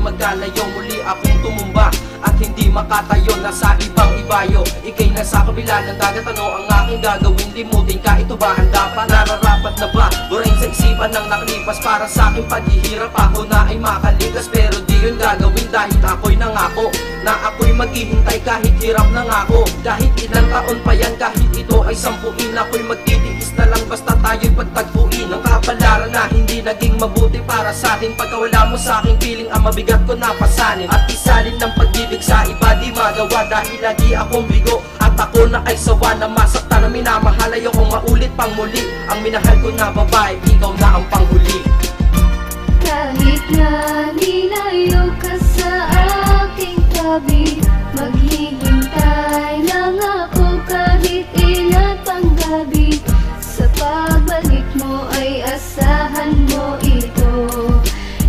magkalayo. Muli akong tumumba at hindi makatayo. Nasa ibang ibayo, ikay nasa kabila ng dagat. Ano ang aking gagawin? Limutin ka, ito ba handa pa? Nararapat na ba? Burahin sa isipan ng nakalipas. Para sa aking paghihirap ako na ay makaligas. Pero di yun gagawin dahil ako'y nangako na ako'y maghihintay kahit hirap na nga ako. Kahit ilang taon pa yan, kahit ito ay sampuin, ako'y magtitiis na lang basta tayo'y pagtagpuin. Ang kapalaran na hindi naging mabuti para sa atin. Pagkawala mo sa aking piling, ang mabigat ko napasanin. At isalin ng pag-ibig sa iba di magawa dahil lagi akong bigo. At ako na ay sawa na masaktan na minamahal. Ayokong maulit pang muli ang minahal ko na babae, ikaw na ang panghuli. Kahit na nilayo ka sa aking tabi, maghihintay lang ako kahit ilan pang gabi. Sa pagbalik mo ay asahan mo ito,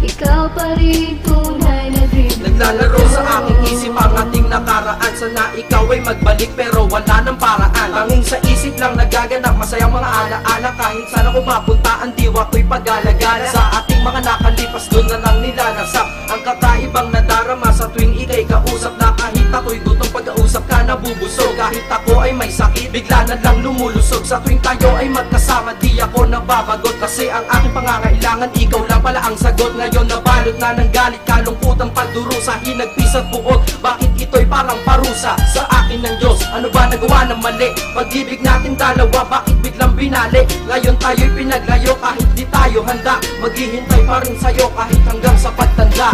ikaw pa rin tunay na dream. Naglalaro sa aking isip ang ating nakaraan. Sana ikaw ay magbalik pero wala ng paraan. Tanging sa isip lang nagaganap masayang mga alaala. Kahit sana ko mapunta ang diwa ko'y pag-alagala. Sa ating mga nakalipas doon na lang nilanasap ang kakaibang nadarama sa tuwing ikay kausap. Na kahit ako'y gutong pagkausap ka nabubusog. Kahit ako ay may sakit bigla na lang lumulusog. Sa tuwing tayo ay magkasama di ako nababagot. Kasi ang aking pangangailangan ikaw lang pala ang sagot. Ngayon nabalot na ng galit, kalungkutang pagdurusa, hinagpis at buot. Bakit ito'y parang parusa sa akin ng Diyos? Ano ba nagawa ng mali? Pag-ibig natin dalawa, bakit biglang binali? Ngayon tayo'y pinaglayo kahit di tayo handa. Maghihintay pa rin sa'yo kahit hanggang sa pagtanda.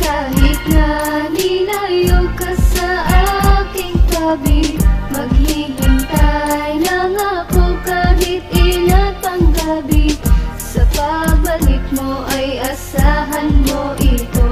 Kahit na nilayo ka sa aking tabi, maghihintay lang ako kahit ilan pang gabi. Sa pagbalik mo ay asahan mo ito,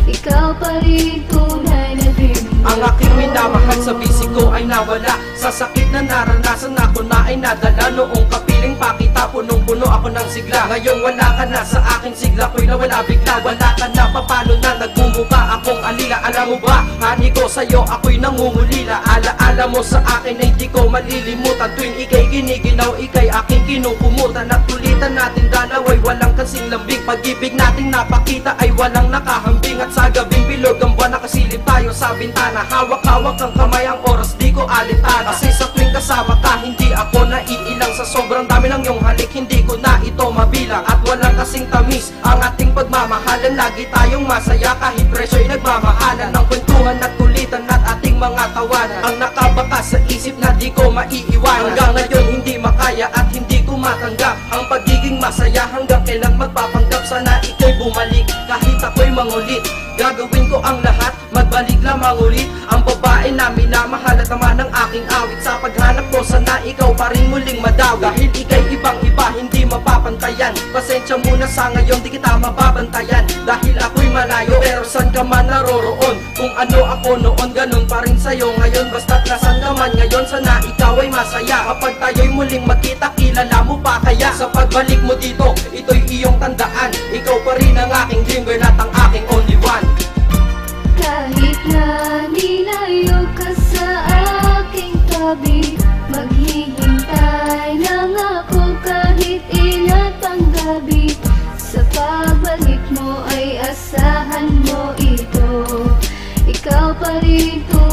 ikaw pa rin tunay na dream. Ang aking minamahal sa bisig ko ay nawala. Sa sakit na naranasan ako na ay nadala. Noong kapiling pakita, punong-puno ako ng sigla. Ngayong wala ka na sa aking sigla, ko'y nawala bigla. Wala ka na, papano na nagmumuka akong alila. Alam mo ba, hani ko sa'yo ako'y nangungulila. Alaala mo sa akin ay di ko malilimutan. Tuwing ikay giniginaw, ikay aking kinukumutan. At tulitan natin dalaway walang kasing lambing. Pag-ibig nating napakita ay walang nakahambing. At sa gabing bilog ang buwan nakasilip tayo sa bintana. Hawak-hawak ang kamay, ang oras di ko alitana. Kasi sa tuwing kasama ka, hindi ako naiilang. Sa sobrang dami ng iyong halik, hindi ko na ito mabilang. At walang kasing tamis ang ating pagmamahalan. Lagi tayong masaya kahit presyo'y nagmamahalan. Ng kwentuhan at kulitan at ating mga tawanan ang nakabakas sa isip na di ko maiiwan. Hanggang ngayon hindi makaya at hindi ko matanggap ang pagiging masaya. Hanggang kailan magpapanggap, sana ika'y bumalik kahit ako'y mangulit. Gagawin ko ang lahat, magbalik lamang ulit. Ang babae na minamahal at naman ng aking awit. Sa paghanap ko, sana ikaw pa rin muling madawi. Dahil ika'y ibang-iba, hindi mapapantayan. Pasensya muna sa ngayon, di kita mababantayan. Dahil ako'y malayo, pero san ka man naroroon. Kung ano ako noon, ganun pa rin sa'yo ngayon. Basta't nasan ka man ngayon, sana ikaw ay masaya. Kapag tayo'y muling magkita, kilala mo pa kaya? Sa pagbalik mo dito, ito'y iyong tandaan. Ikaw pa rin ang aking dream girl at ang aking only one. Kahit na nilayo ka sa aking tabi, maghihintay lang ako kahit ilan pang gabi. Sa pagbalik mo ay asahan mo ito, ikaw pa rin tunay.